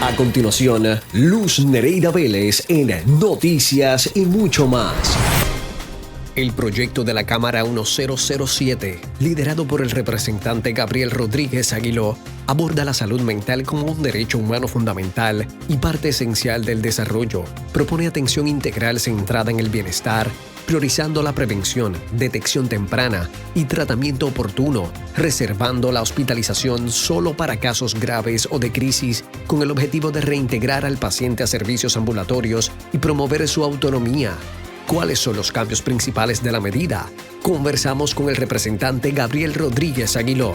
A continuación, Luz Nereida Vélez en Noticias y mucho más. El proyecto de la Cámara 1007, liderado por el representante Gabriel Rodríguez Aguiló, aborda la salud mental como un derecho humano fundamental y parte esencial del desarrollo. Propone atención integral centrada en el bienestar, priorizando la prevención, detección temprana y tratamiento oportuno, reservando la hospitalización solo para casos graves o de crisis, con el objetivo de reintegrar al paciente a servicios ambulatorios y promover su autonomía. ¿Cuáles son los cambios principales de la medida? Conversamos con el representante Gabriel Rodríguez Aguiló.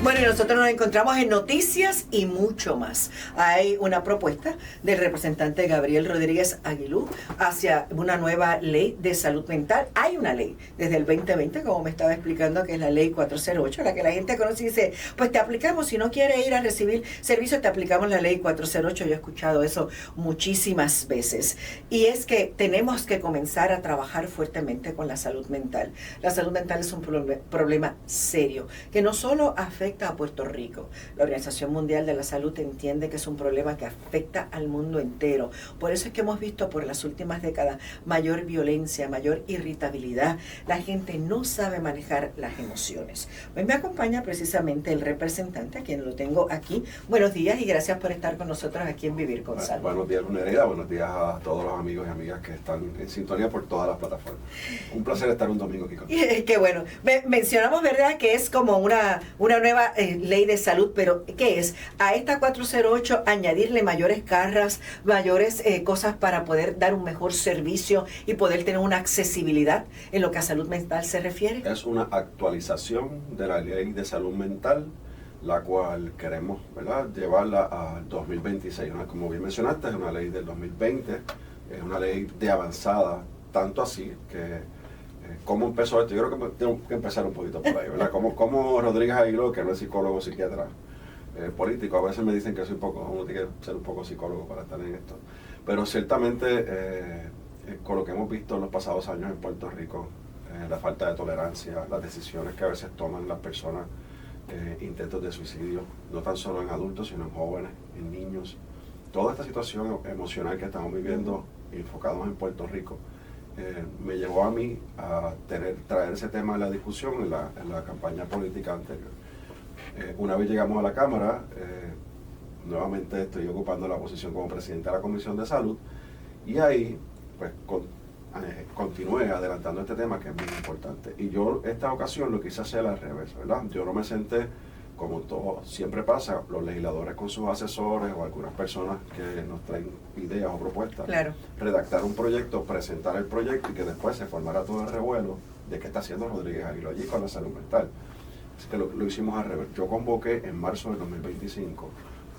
Bueno, y nosotros nos encontramos en Noticias y mucho más. Hay una propuesta del representante Gabriel Rodríguez Aguiló hacia una nueva ley de salud mental. Hay una ley desde el 2020, como me estaba explicando, que es la ley 408, la que la gente conoce y dice, pues te aplicamos, si no quieres ir a recibir servicios, te aplicamos la ley 408. Yo he escuchado eso muchísimas veces. Y es que tenemos que comenzar a trabajar fuertemente con la salud mental. La salud mental es un problema serio, que no solo afecta a Puerto Rico. La Organización Mundial de la Salud entiende que es un problema que afecta al mundo entero. Por eso es que hemos visto por las últimas décadas mayor violencia, mayor irritabilidad. La gente no sabe manejar las emociones. Hoy me acompaña precisamente el representante, a quien lo tengo aquí. Buenos días y gracias por estar con nosotros aquí en Vivir con Salud. Buenos días, Luz Nereida. Buenos días a todos los amigos y amigas que están en sintonía por todas las plataformas. Un placer estar un domingo aquí con ustedes. Qué bueno. Mencionamos, ¿verdad?, que es como una nueva ley de salud, pero ¿qué es? A esta 408 añadirle mayores cargas, mayores cosas para poder dar un mejor servicio y poder tener una accesibilidad en lo que a salud mental se refiere. Es una actualización de la ley de salud mental, la cual queremos, ¿verdad?, llevarla al 2026. Como bien mencionaste, es una ley del 2020, es una ley de avanzada, tanto así que ¿cómo empezó esto? Yo creo que tengo que empezar un poquito por ahí, ¿verdad? Como Rodríguez Aguiló, que no es psicólogo, psiquiatra, político, a veces me dicen que soy uno tiene que ser un poco psicólogo para estar en esto. Pero ciertamente, con lo que hemos visto en los pasados años en Puerto Rico, la falta de tolerancia, las decisiones que a veces toman las personas, intentos de suicidio, no tan solo en adultos, sino en jóvenes, en niños. Toda esta situación emocional que estamos viviendo, enfocados en Puerto Rico, me llevó a mí a traer ese tema a la discusión en la campaña política anterior. Una vez llegamos a la Cámara, nuevamente estoy ocupando la posición como presidente de la Comisión de Salud, y ahí pues continué adelantando este tema que es muy importante. Y yo esta ocasión lo quise hacer al revés, ¿verdad? Yo no me senté, como todo siempre pasa, los legisladores con sus asesores o algunas personas que nos traen ideas o propuestas, claro, redactar un proyecto, presentar el proyecto y que después se formara todo el revuelo de qué está haciendo Rodríguez Aguiló allí con la salud mental. Así que lo hicimos al revés. Yo convoqué en marzo del 2025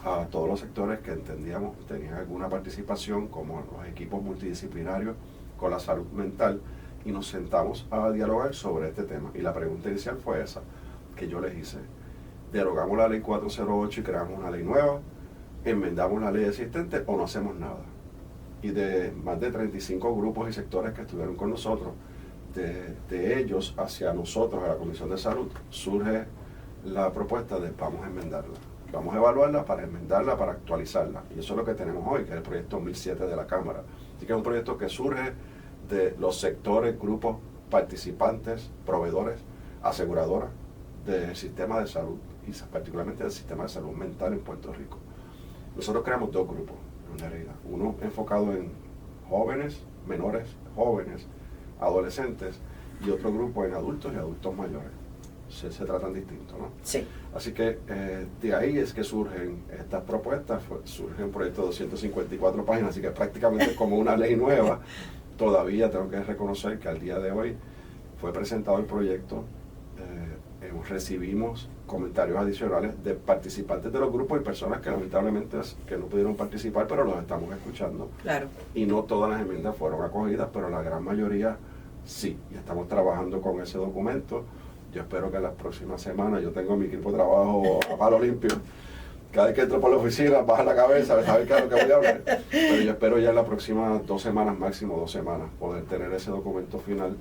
a todos los sectores que entendíamos tenían alguna participación, como los equipos multidisciplinarios con la salud mental, y nos sentamos a dialogar sobre este tema. Y la pregunta inicial fue esa, que yo les hice. ¿Derogamos la ley 408 y creamos una ley nueva? ¿Enmendamos la ley existente o no hacemos nada? Y de más de 35 grupos y sectores que estuvieron con nosotros, de ellos hacia nosotros, a la Comisión de Salud, surge la propuesta de vamos a enmendarla. Vamos a evaluarla para enmendarla, para actualizarla. Y eso es lo que tenemos hoy, que es el proyecto 1007 de la Cámara. Así que es un proyecto que surge de los sectores, grupos, participantes, proveedores, aseguradoras del sistema de salud, y particularmente del sistema de salud mental en Puerto Rico. Nosotros creamos dos grupos, en realidad. Uno enfocado en jóvenes, menores, jóvenes, adolescentes, y otro grupo en adultos y adultos mayores. Se tratan distintos, ¿no? Sí. Así que de ahí es que surgen estas propuestas, surge un proyecto de 254 páginas, así que prácticamente como una ley nueva. Todavía tengo que reconocer que al día de hoy fue presentado el proyecto, recibimos comentarios adicionales de participantes de los grupos y personas que lamentablemente que no pudieron participar, pero los estamos escuchando. Claro. Y no todas las enmiendas fueron acogidas, pero la gran mayoría sí. Y estamos trabajando con ese documento. Yo espero que en las próximas semanas, yo tengo mi equipo de trabajo a palo limpio. Cada vez que entro por la oficina, baja la cabeza, saber qué es lo que voy a hablar. Pero yo espero ya en las próximas 2 semanas, máximo 2 semanas, poder tener ese documento final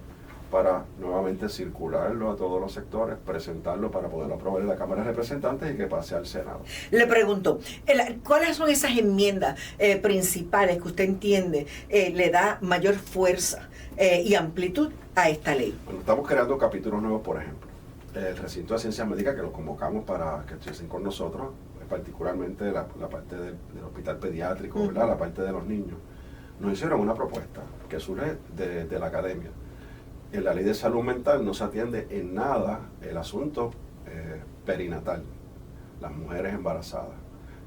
para nuevamente circularlo a todos los sectores, presentarlo para poderlo aprobar en la Cámara de Representantes y que pase al Senado. Le pregunto, ¿cuáles son esas enmiendas principales que usted entiende le da mayor fuerza y amplitud a esta ley? Bueno, estamos creando capítulos nuevos, por ejemplo. El recinto de ciencias médicas, que lo convocamos para que estuviesen con nosotros, particularmente la parte del hospital pediátrico, ¿verdad? La parte de los niños, nos hicieron una propuesta que surge de la academia. En la ley de salud mental no se atiende en nada el asunto perinatal, las mujeres embarazadas.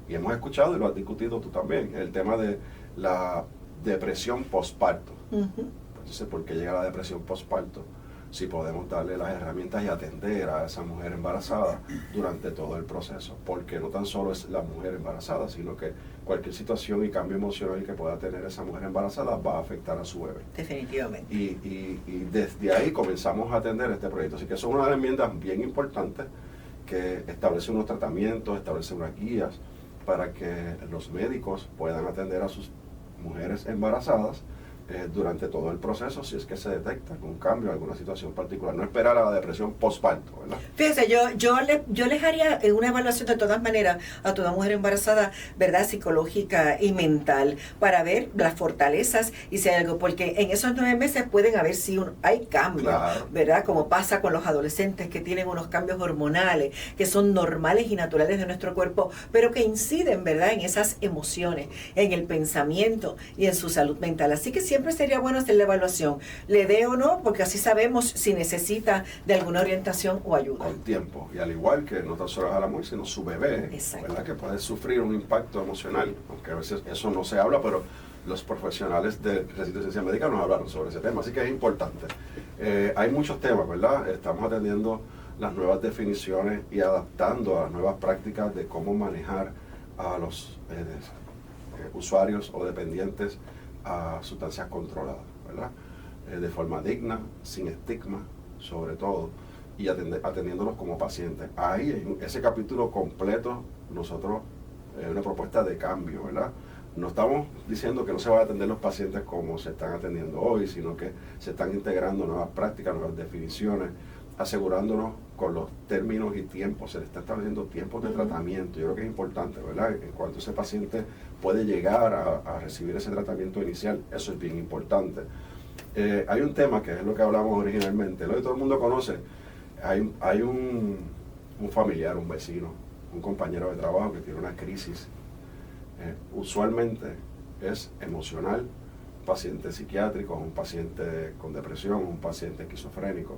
Y hemos escuchado, y lo has discutido tú también, el tema de la depresión postparto. Entonces, ¿por qué llega la depresión postparto? Si podemos darle las herramientas y atender a esa mujer embarazada durante todo el proceso. Porque no tan solo es la mujer embarazada, sino que cualquier situación y cambio emocional que pueda tener esa mujer embarazada va a afectar a su bebé. Definitivamente. Y desde ahí comenzamos a atender este proyecto. Así que son unas enmiendas bien importantes que establece unos tratamientos, establece unas guías para que los médicos puedan atender a sus mujeres embarazadas durante todo el proceso, si es que se detecta algún cambio, alguna situación particular. No esperar a la depresión postparto, ¿verdad? Fíjese, yo les haría una evaluación de todas maneras a toda mujer embarazada, ¿verdad? Psicológica y mental, para ver las fortalezas y si hay algo, porque en esos 9 meses pueden haber si hay cambios, Claro. ¿verdad? Como pasa con los adolescentes que tienen unos cambios hormonales que son normales y naturales de nuestro cuerpo, pero que inciden, ¿verdad? En esas emociones, en el pensamiento y en su salud mental. Así que siempre sería bueno hacer la evaluación, le dé o no, porque así sabemos si necesita de alguna orientación o ayuda. Con tiempo. Y al igual que no tan solo a la mujer, sino su bebé, Exacto. ¿verdad? Que puede sufrir un impacto emocional, aunque a veces eso no se habla, pero los profesionales del recinto de ciencia médica nos hablaron sobre ese tema, así que es importante. Hay muchos temas, ¿verdad? Estamos atendiendo las nuevas definiciones y adaptando a las nuevas prácticas de cómo manejar a los usuarios o dependientes a sustancias controladas, ¿verdad? De forma digna, sin estigma, sobre todo, y atendiéndolos como pacientes. Ahí, en ese capítulo completo, nosotros, una propuesta de cambio, ¿verdad? No estamos diciendo que no se van a atender los pacientes como se están atendiendo hoy, sino que se están integrando nuevas prácticas, nuevas definiciones, asegurándonos con los términos y tiempos, se le está estableciendo tiempos de tratamiento. Yo creo que es importante, ¿verdad? En cuanto ese paciente puede llegar a recibir ese tratamiento inicial, eso es bien importante. Hay un tema que es lo que hablamos originalmente, lo que todo el mundo conoce. Hay un familiar, un vecino, un compañero de trabajo que tiene una crisis. Usualmente es emocional, un paciente psiquiátrico, un paciente con depresión, un paciente esquizofrénico,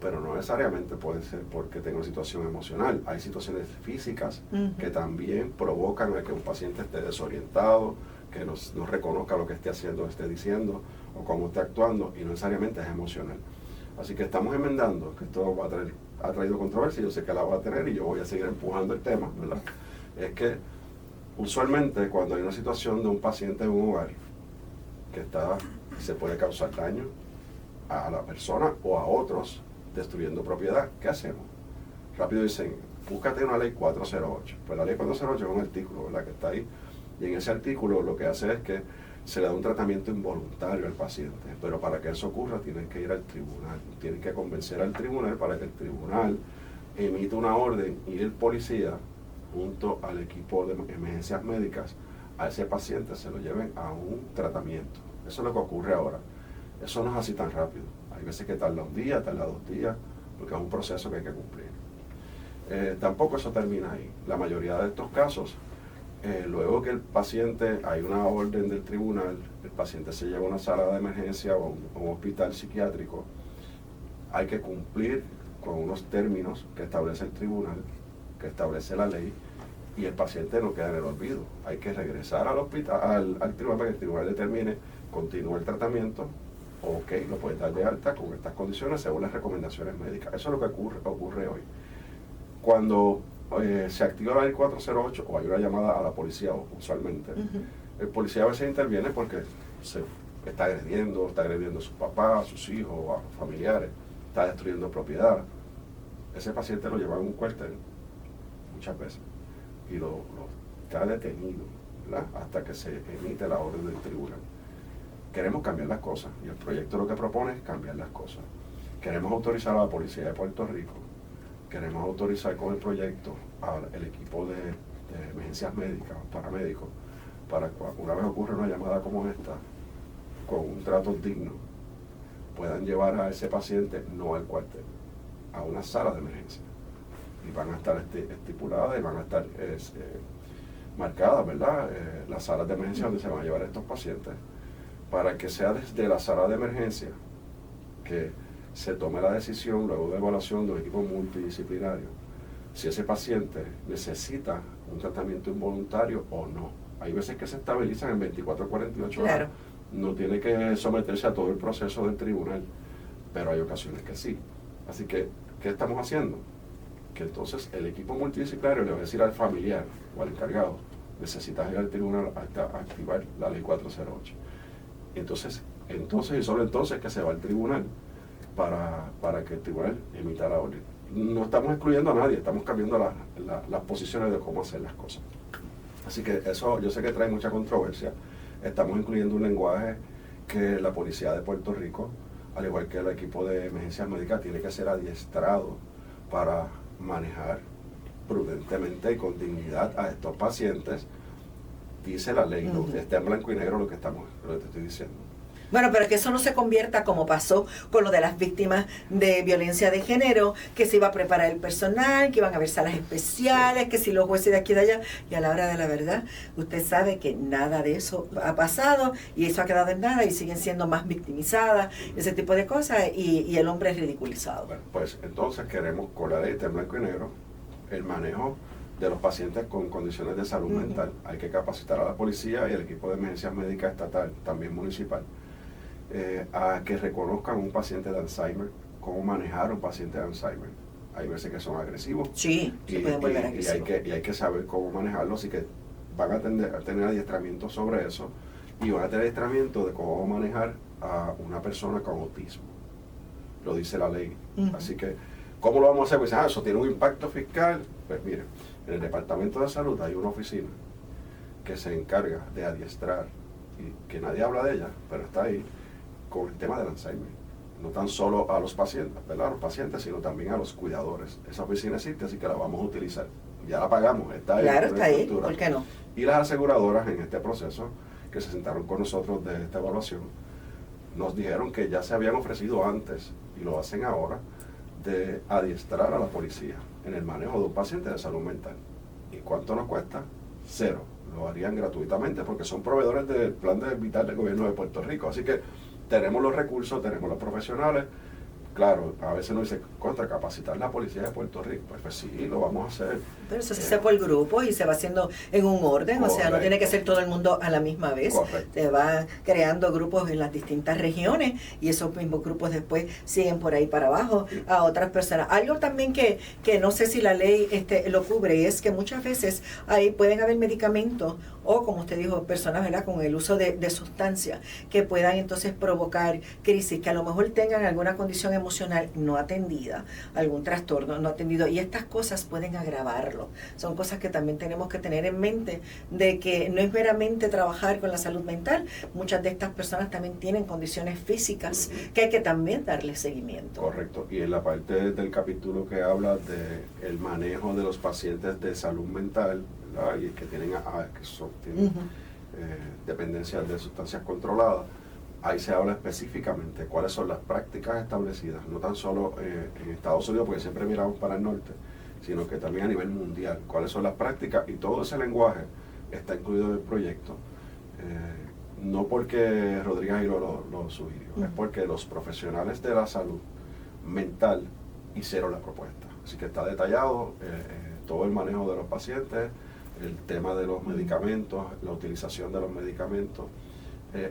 pero no necesariamente puede ser porque tenga una situación emocional. Hay situaciones físicas que también provocan a que un paciente esté desorientado, que no reconozca lo que esté haciendo, esté diciendo o cómo esté actuando, y no necesariamente es emocional. Así que estamos enmendando, que esto ha traído controversia, yo sé que la va a tener y yo voy a seguir empujando el tema, ¿verdad? Es que usualmente cuando hay una situación de un paciente en un hogar que se puede causar daño a la persona o a otros, destruyendo propiedad, ¿qué hacemos? Rápido dicen, búscate una ley 408. Pues la ley 408 es un artículo, ¿verdad?, que está ahí, y en ese artículo lo que hace es que se le da un tratamiento involuntario al paciente, pero para que eso ocurra tienen que ir al tribunal, tienen que convencer al tribunal para que el tribunal emita una orden y el policía, junto al equipo de emergencias médicas, a ese paciente se lo lleven a un tratamiento. Eso es lo que ocurre ahora. Eso no es así tan rápido. Hay veces que tarda un día, tarda 2 días, porque es un proceso que hay que cumplir. Tampoco eso termina ahí. La mayoría de estos casos, luego que el paciente, hay una orden del tribunal, el paciente se lleva a una sala de emergencia o a un hospital psiquiátrico, hay que cumplir con unos términos que establece el tribunal, que establece la ley, y el paciente no queda en el olvido. Hay que regresar al hospital, al tribunal, para que el tribunal determine, continúa el tratamiento, ok, lo puedes dar de alta con estas condiciones según las recomendaciones médicas. Eso es lo que ocurre hoy. Cuando se activa la ley 408 o hay una llamada a la policía usualmente, el policía a veces interviene porque se está agrediendo a sus papás, a sus hijos, a sus familiares, está destruyendo propiedad. Ese paciente lo lleva en un cuartel muchas veces y lo está detenido, ¿verdad?, hasta que se emite la orden del tribunal. Queremos cambiar las cosas y el proyecto lo que propone es cambiar las cosas. queremos autorizar a la Policía de Puerto Rico, queremos autorizar con el proyecto al equipo de emergencias médicas, paramédicos, para que una vez ocurre una llamada como esta, con un trato digno, puedan llevar a ese paciente no al cuartel, a una sala de emergencia. Y van a estar estipuladas y van a estar marcadas, ¿verdad? Las salas de emergencia donde se van a llevar a estos pacientes, para que sea desde la sala de emergencia que se tome la decisión, luego de evaluación de un equipo multidisciplinario, si ese paciente necesita un tratamiento involuntario o no. Hay veces que se estabilizan en 24 o 48 horas. Claro. No tiene que someterse a todo el proceso del tribunal, pero hay ocasiones que sí. Así que, ¿qué estamos haciendo? Que entonces el equipo multidisciplinario le va a decir al familiar o al encargado, necesitas ir al tribunal hasta activar la ley 408. Entonces y solo entonces que se va al tribunal para que el tribunal emita la orden. No estamos excluyendo a nadie, estamos cambiando las posiciones de cómo hacer las cosas. Así que eso yo sé que trae mucha controversia. Estamos incluyendo un lenguaje que la Policía de Puerto Rico, al igual que el equipo de emergencias médicas, tiene que ser adiestrado para manejar prudentemente y con dignidad a estos pacientes. Dice la ley, está en blanco y negro lo que te estoy diciendo. Bueno, pero que eso no se convierta como pasó con lo de las víctimas de violencia de género, que se iba a preparar el personal, que iban a haber salas especiales, que si los jueces de aquí y de allá, y a la hora de la verdad, usted sabe que nada de eso ha pasado y eso ha quedado en nada y siguen siendo más victimizadas, ese tipo de cosas, y el hombre es ridiculizado. Bueno, pues entonces queremos con la ley está en blanco y negro el manejo de los pacientes con condiciones de salud mental. Hay que capacitar a la policía y al equipo de emergencias médicas estatal, también municipal, a que reconozcan un paciente de Alzheimer, cómo manejar un paciente de Alzheimer. Hay veces que son agresivos. Sí, se pueden volver agresivos. Y hay que saber cómo manejarlos, y que van a tener adiestramiento sobre eso, y van a tener adiestramiento de cómo manejar a una persona con autismo. Lo dice la ley. Así que, ¿cómo lo vamos a hacer? Pues eso tiene un impacto fiscal. Pues miren, en el Departamento de Salud hay una oficina que se encarga de adiestrar, y que nadie habla de ella, pero está ahí, con el tema del Alzheimer. No tan solo a los pacientes, ¿verdad? A los pacientes, sino también a los cuidadores. Esa oficina existe, así que la vamos a utilizar. Ya la pagamos, está ahí. Claro, está ahí, ¿por qué no? Y las aseguradoras en este proceso, que se sentaron con nosotros de esta evaluación, nos dijeron que ya se habían ofrecido antes, y lo hacen ahora, de adiestrar a la policía en el manejo de un paciente de salud mental. ¿Y cuánto nos cuesta? Cero. Lo harían gratuitamente porque son proveedores del plan de vital del gobierno de Puerto Rico. Así que tenemos los recursos, tenemos los profesionales. Claro, a veces nos dice, capacitar la policía de Puerto Rico. Pues sí, lo vamos a hacer. Pero eso se hace por grupo y se va haciendo en un orden. Correcto. O sea, no tiene que ser todo el mundo a la misma vez. Correcto. Se va creando grupos en las distintas regiones y esos mismos grupos después siguen por ahí para abajo a otras personas. Algo también que no sé si la ley lo cubre es que muchas veces ahí pueden haber medicamentos o, como usted dijo, personas, ¿verdad?, con el uso de sustancias que puedan entonces provocar crisis, que a lo mejor tengan alguna condición emocional no atendida, algún trastorno no atendido, y estas cosas pueden agravarlo. Son cosas que también tenemos que tener en mente, de que no es meramente trabajar con la salud mental, muchas de estas personas también tienen condiciones físicas que hay que también darle seguimiento. Correcto, y en la parte del capítulo que habla de el manejo de los pacientes de salud mental, ¿verdad?, y que tienen dependencias de sustancias controladas, ahí se habla específicamente cuáles son las prácticas establecidas, no tan solo en Estados Unidos, porque siempre miramos para el norte, sino que también a nivel mundial, cuáles son las prácticas, y todo ese lenguaje está incluido en el proyecto, no porque Rodríguez Aguiló lo sugirió, es porque los profesionales de la salud mental hicieron la propuesta. Así que está detallado todo el manejo de los pacientes, el tema de los medicamentos, la utilización de los medicamentos.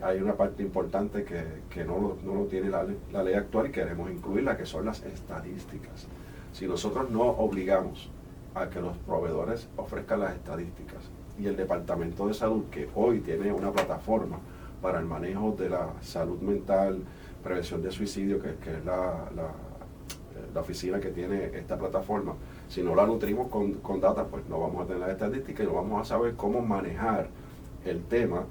Hay una parte importante que no lo tiene la ley actual y queremos incluirla, que son las estadísticas. Si nosotros no obligamos a que los proveedores ofrezcan las estadísticas, y el Departamento de Salud, que hoy tiene una plataforma para el manejo de la salud mental, prevención de suicidio, que es la oficina que tiene esta plataforma, si no la nutrimos con data, pues no vamos a tener las estadísticas y no vamos a saber cómo manejar el tema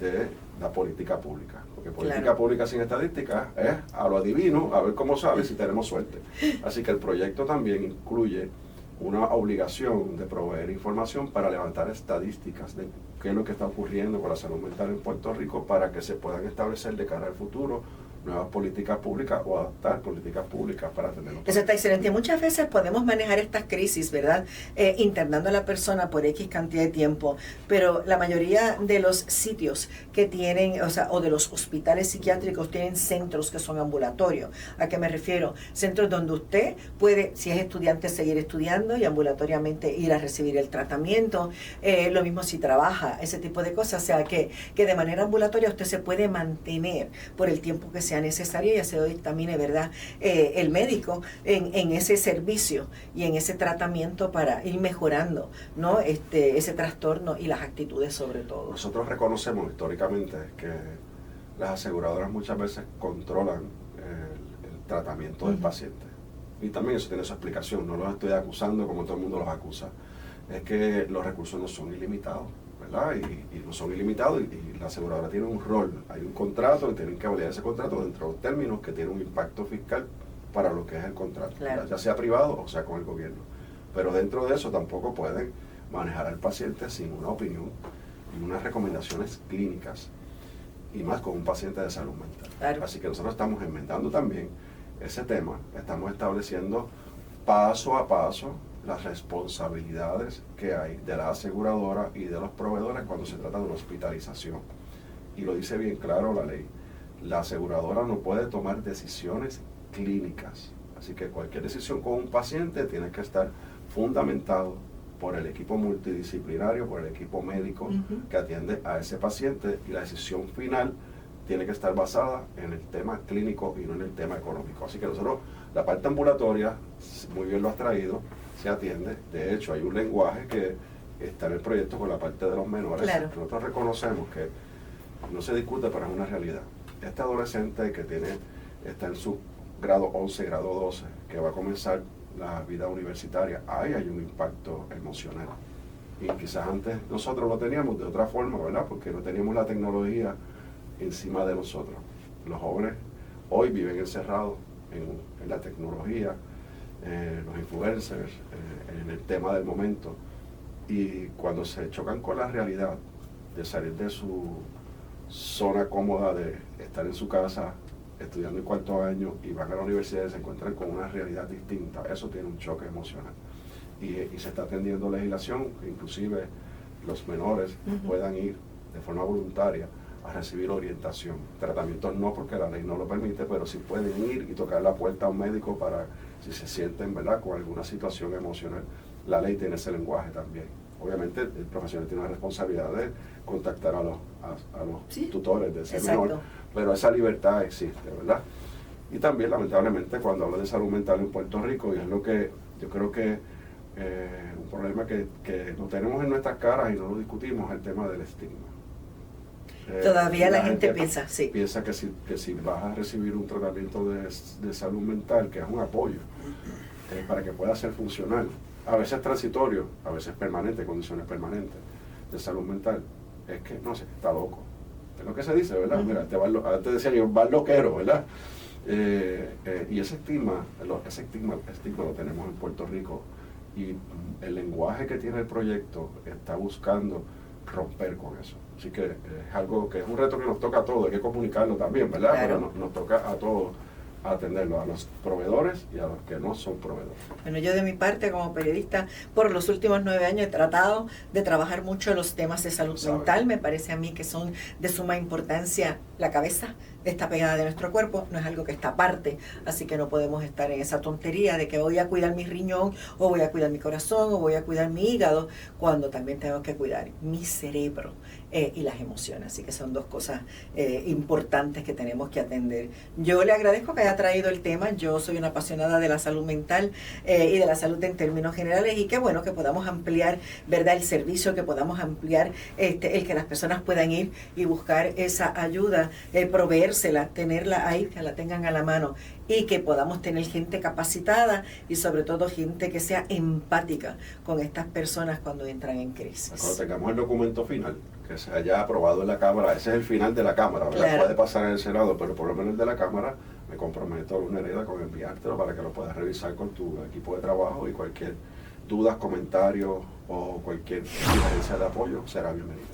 de la política pública. Porque política Claro. pública sin estadística es a lo adivino, a ver cómo sale si tenemos suerte. Así que el proyecto también incluye una obligación de proveer información para levantar estadísticas de qué es lo que está ocurriendo con la salud mental en Puerto Rico para que se puedan establecer de cara al futuro nuevas políticas públicas o adaptar políticas públicas para atenderlo. Eso está excelente. Y muchas veces podemos manejar estas crisis, ¿verdad? Internando a la persona por X cantidad de tiempo, pero la mayoría de los sitios que tienen, o de los hospitales psiquiátricos tienen centros que son ambulatorios. ¿A qué me refiero? Centros donde usted puede, si es estudiante, seguir estudiando y ambulatoriamente ir a recibir el tratamiento. Lo mismo si trabaja, ese tipo de cosas. O sea, que de manera ambulatoria usted se puede mantener por el tiempo que sea necesario y ya se dictamine, ¿verdad? El médico en ese servicio y en ese tratamiento para ir mejorando, ¿no? Ese trastorno y las actitudes sobre todo. Nosotros reconocemos históricamente que las aseguradoras muchas veces controlan el tratamiento del paciente. Y también eso tiene su explicación, no los estoy acusando como todo el mundo los acusa. Es que los recursos no son ilimitados, ¿verdad? Y no son ilimitados y la aseguradora tiene un rol, hay un contrato y tienen que validar ese contrato dentro de los términos que tiene un impacto fiscal para lo que es el contrato, Claro. ya sea privado o sea con el gobierno. Pero dentro de eso tampoco pueden manejar al paciente sin una opinión y unas recomendaciones clínicas, y más con un paciente de salud mental. Claro. Así que nosotros estamos enmendando también ese tema, estamos estableciendo paso a paso las responsabilidades que hay de la aseguradora y de los proveedores cuando se trata de una hospitalización. Y lo dice bien claro la ley, la aseguradora no puede tomar decisiones clínicas, así que cualquier decisión con un paciente tiene que estar fundamentado por el equipo multidisciplinario, por el equipo médico que atiende a ese paciente, y la decisión final tiene que estar basada en el tema clínico y no en el tema económico. Así que nosotros, la parte ambulatoria, muy bien lo has traído, se atiende. De hecho, hay un lenguaje que está en el proyecto con la parte de los menores. Claro. Nosotros reconocemos que no se discute, pero es una realidad. Este adolescente que está en su grado 11, grado 12, que va a comenzar la vida universitaria, ahí hay un impacto emocional. Y quizás antes nosotros lo teníamos de otra forma, ¿verdad? Porque no teníamos la tecnología encima de nosotros. Los jóvenes hoy viven encerrados en la tecnología, los influencers, en el tema del momento. Y cuando se chocan con la realidad de salir de su zona cómoda, de estar en su casa estudiando en cuarto año y van a la universidad y se encuentran con una realidad distinta, eso tiene un choque emocional. Y se está atendiendo legislación que inclusive los menores puedan ir de forma voluntaria a recibir orientación. Tratamientos no, porque la ley no lo permite, pero sí pueden ir y tocar la puerta a un médico para, si se sienten, ¿verdad?, con alguna situación emocional. La ley tiene ese lenguaje también. Obviamente el profesional tiene una responsabilidad de contactar a los Sí, tutores de ese exacto. menor, pero esa libertad existe, ¿verdad? Y también, lamentablemente, cuando hablo de salud mental en Puerto Rico, y es lo que yo creo que un problema que lo tenemos en nuestras caras y no lo discutimos, es el tema del estigma. Todavía la gente piensa, sí. Piensa que si vas a recibir un tratamiento de salud mental, que es un apoyo para que pueda ser funcional, a veces transitorio, a veces permanente, condiciones permanentes de salud mental, es que, no sé, está loco. Es lo que se dice, ¿verdad? Mira, antes decía yo, va loquero, ¿verdad? Y ese estigma lo tenemos en Puerto Rico, y el lenguaje que tiene el proyecto está buscando romper con eso. Así que es algo que es un reto que nos toca a todos, hay que comunicarlo también, ¿verdad? Claro. Pero nos toca a todos atenderlo, a los proveedores y a los que no son proveedores. Bueno, yo de mi parte como periodista por los últimos 9 años he tratado de trabajar mucho los temas de salud mental. Me parece a mí que son de suma importancia. La cabeza está pegada de nuestro cuerpo, no es algo que está aparte, así que no podemos estar en esa tontería de que voy a cuidar mi riñón o voy a cuidar mi corazón o voy a cuidar mi hígado, cuando también tengo que cuidar mi cerebro y las emociones. Así que son dos cosas importantes que tenemos que atender. Yo le agradezco que haya traído el tema. Yo soy una apasionada de la salud mental y de la salud en términos generales, y qué bueno que podamos ampliar, ¿verdad?, el servicio, que podamos ampliar el que las personas puedan ir y buscar esa ayuda, proveer leérsela, tenerla ahí, que la tengan a la mano y que podamos tener gente capacitada y sobre todo gente que sea empática con estas personas cuando entran en crisis. Cuando tengamos el documento final, que se haya aprobado en la Cámara, ese es el final de la Cámara, ¿verdad? Claro. Puede pasar en el Senado, pero por lo menos el de la Cámara, me comprometo, Luz Nereida, con enviártelo para que lo puedas revisar con tu equipo de trabajo y cualquier dudas, comentarios o cualquier sugerencia de apoyo será bienvenida.